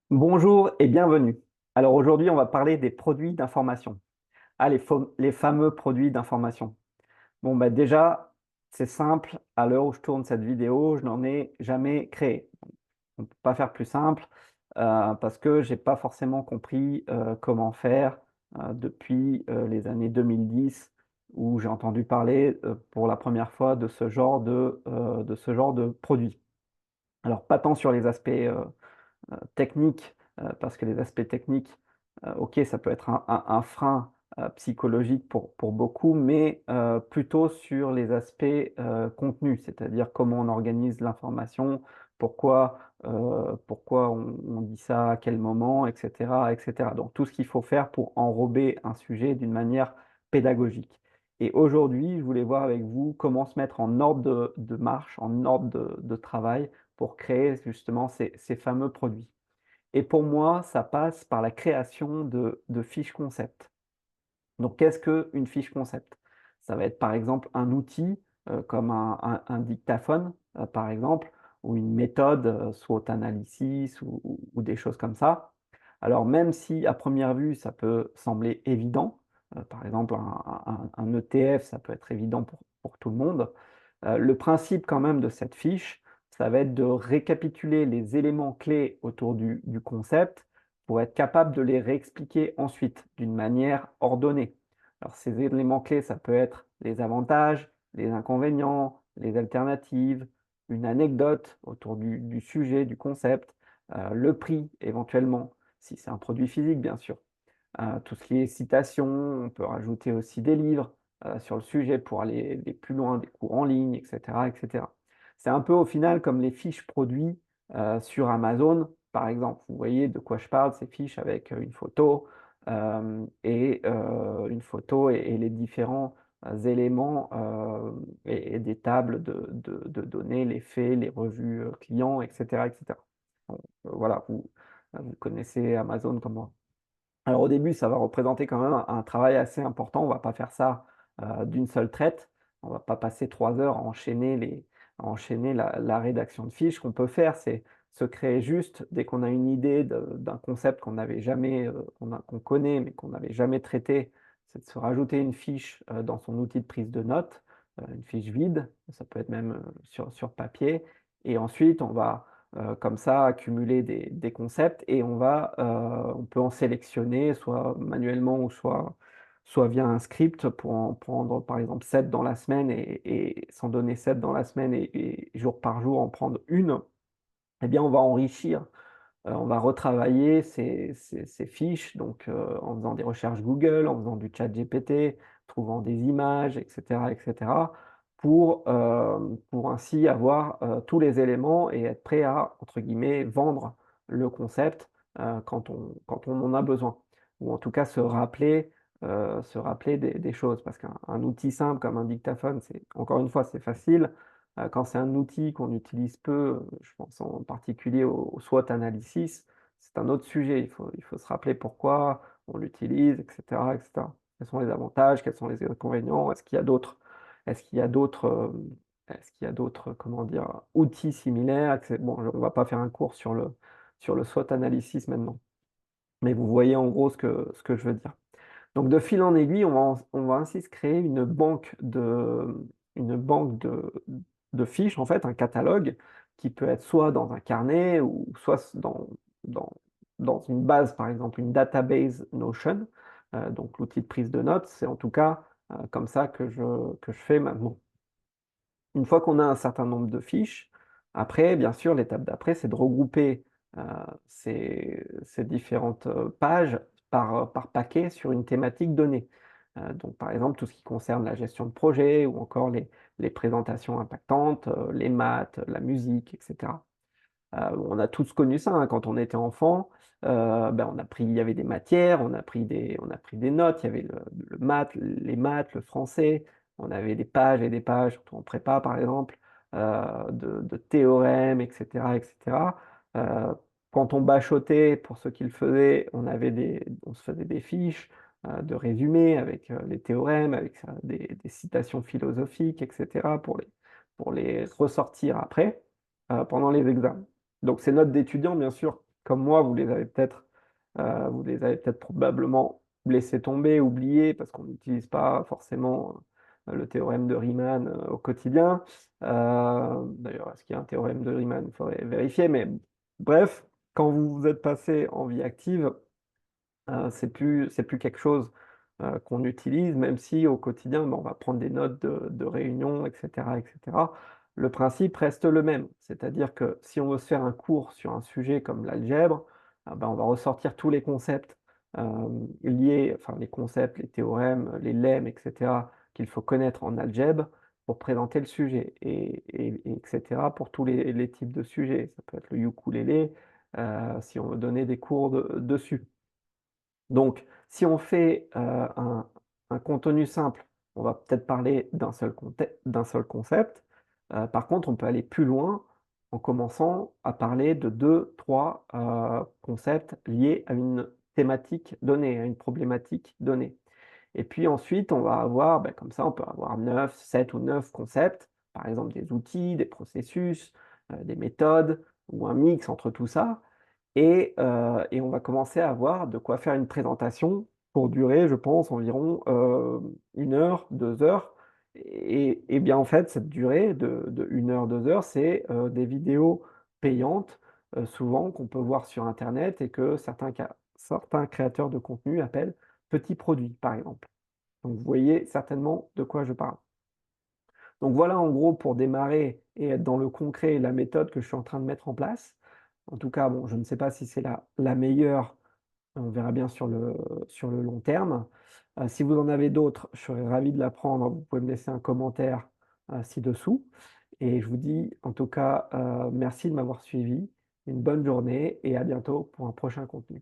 Bonjour et bienvenue. Alors aujourd'hui, on va parler des produits d'information. Ah, les fameux produits d'information. Bon, bah déjà, c'est simple. À l'heure où je tourne cette vidéo, je n'en ai jamais créé. On ne peut pas faire plus simple parce que j'ai pas forcément compris comment faire depuis les années 2010 où j'ai entendu parler pour la première fois de ce genre de produit. Alors, pas tant sur les aspects techniques, parce que les aspects techniques, OK, ça peut être un frein, psychologique pour beaucoup, mais plutôt sur les aspects, contenus, c'est-à-dire comment on organise l'information, pourquoi on dit ça, à quel moment, et cetera, et cetera. Donc tout ce qu'il faut faire pour enrober un sujet d'une manière pédagogique. Et aujourd'hui, je voulais voir avec vous comment se mettre en ordre de marche, en ordre de travail pour créer justement ces fameux produits. Et pour moi, ça passe par la création de fiches concept. Donc, qu'est-ce qu'une fiche concept? Ça va être par exemple un outil comme un dictaphone, par exemple, ou une méthode, SWOT analysis ou des choses comme ça. Alors, même si à première vue, ça peut sembler évident, par exemple, un ETF, ça peut être évident pour tout le monde, le principe quand même de cette fiche, ça va être de récapituler les éléments clés autour du concept pour être capable de les réexpliquer ensuite d'une manière ordonnée. Alors ces éléments clés, ça peut être les avantages, les inconvénients, les alternatives, une anecdote autour du sujet, du concept, le prix éventuellement, si c'est un produit physique bien sûr. Tout ce qui est citation, on peut rajouter aussi des livres sur le sujet pour aller plus loin, des cours en ligne, et cetera, et cetera. C'est un peu au final comme les fiches produits sur Amazon, par exemple. Vous voyez de quoi je parle, ces fiches avec une photo et les différents éléments et des tables de données, les faits, les revues clients, etc., etc. Bon, voilà, vous connaissez Amazon comme moi. Alors au début, ça va représenter quand même un travail assez important. On va pas faire ça d'une seule traite. On va pas passer 3 heures à enchaîner la rédaction de fiches. Ce qu'on peut faire, c'est se créer juste, dès qu'on a une idée d'un concept qu'on n'avait jamais, qu'on connaît, mais qu'on n'avait jamais traité, c'est de se rajouter une fiche dans son outil de prise de notes, une fiche vide, ça peut être même sur papier. Et ensuite, on va comme ça, accumuler des concepts et on peut en sélectionner soit manuellement ou soit via un script pour en prendre par exemple 7 dans la semaine et s'en donner 7 dans la semaine et jour par jour en prendre une. Eh bien, on va enrichir, on va retravailler ces fiches donc en faisant des recherches Google, en faisant du chat GPT, trouvant des images, et cetera, pour ainsi avoir tous les éléments et être prêt à, entre guillemets, vendre le concept quand on en a besoin. Ou en tout cas se rappeler des choses. Parce qu'un outil simple comme un dictaphone, encore une fois, c'est facile. Quand c'est un outil qu'on utilise peu, je pense en particulier au SWOT analysis, c'est un autre sujet. Il faut se rappeler pourquoi on l'utilise, et cetera, et cetera. Quels sont les avantages, quels sont les inconvénients? Est-ce qu'il y a d'autres, comment dire, outils similaires? Bon, on va pas faire un cours sur le SWOT analysis maintenant, mais vous voyez en gros ce que je veux dire. Donc de fil en aiguille, on va ainsi se créer une banque de fiches, en fait, un catalogue qui peut être soit dans un carnet ou soit dans, dans une base, par exemple, une database Notion. Donc l'outil de prise de notes, c'est en tout cas comme ça que je fais maintenant. Une fois qu'on a un certain nombre de fiches, après, bien sûr, l'étape d'après, c'est de regrouper ces différentes pages par paquet sur une thématique donnée. Donc, par exemple, tout ce qui concerne la gestion de projet ou encore les présentations impactantes, les maths, la musique, etc. On a tous connu ça, hein, quand on était enfant, ben, il y avait des matières, on a pris des notes, il y avait les maths, le français, on avait des pages et des pages, surtout en prépa par exemple, de théorèmes, etc., etc. Euh, Quand on bachotait, pour ceux qui le faisaient, on se faisait des fiches de résumés avec les théorèmes, avec des citations philosophiques, etc., pour les ressortir après, pendant les examens. Donc ces notes d'étudiants, bien sûr, comme moi, vous les avez peut-être probablement laissés tomber, oubliés, parce qu'on n'utilise pas forcément le théorème de Riemann au quotidien. D'ailleurs, est-ce qu'il y a un théorème de Riemann? Il faudrait vérifier, mais bref, quand vous vous êtes passé en vie active, c'est plus quelque chose qu'on utilise, même si au quotidien, ben, on va prendre des notes de réunion, etc., etc. Le principe reste le même. C'est-à-dire que si on veut se faire un cours sur un sujet comme l'algèbre, ah ben, on va ressortir tous les concepts liés, enfin les concepts, les théorèmes, les lemmes, etc., qu'il faut connaître en algèbre pour présenter le sujet, etc., pour tous les types de sujets. Ça peut être le ukulélé, si on veut donner des cours dessus. Donc, si on fait un contenu simple, on va peut-être parler d'un seul concept. Par contre, on peut aller plus loin en commençant à parler de deux, trois concepts liés à une thématique donnée, à une problématique donnée. Et puis ensuite, on va avoir, ben, comme ça, on peut avoir 9, 7 ou 9 concepts, par exemple des outils, des processus, des méthodes, ou un mix entre tout ça. Et on va commencer à avoir de quoi faire une présentation pour durer, je pense, environ 1 heure, 2 heures. Et bien, en fait, cette durée de 1 heure, 2 heures, c'est des vidéos payantes, souvent qu'on peut voir sur internet et que certains créateurs de contenu appellent petits produits, par exemple. Donc vous voyez certainement de quoi je parle. Donc voilà, en gros, pour démarrer et être dans le concret, la méthode que je suis en train de mettre en place. En tout cas, bon, je ne sais pas si c'est la meilleure, on verra bien sur le long terme. Si vous en avez d'autres, je serais ravi de l'apprendre. Vous pouvez me laisser un commentaire, ci-dessous. Et je vous dis en tout cas, merci de m'avoir suivi. Une bonne journée et à bientôt pour un prochain contenu.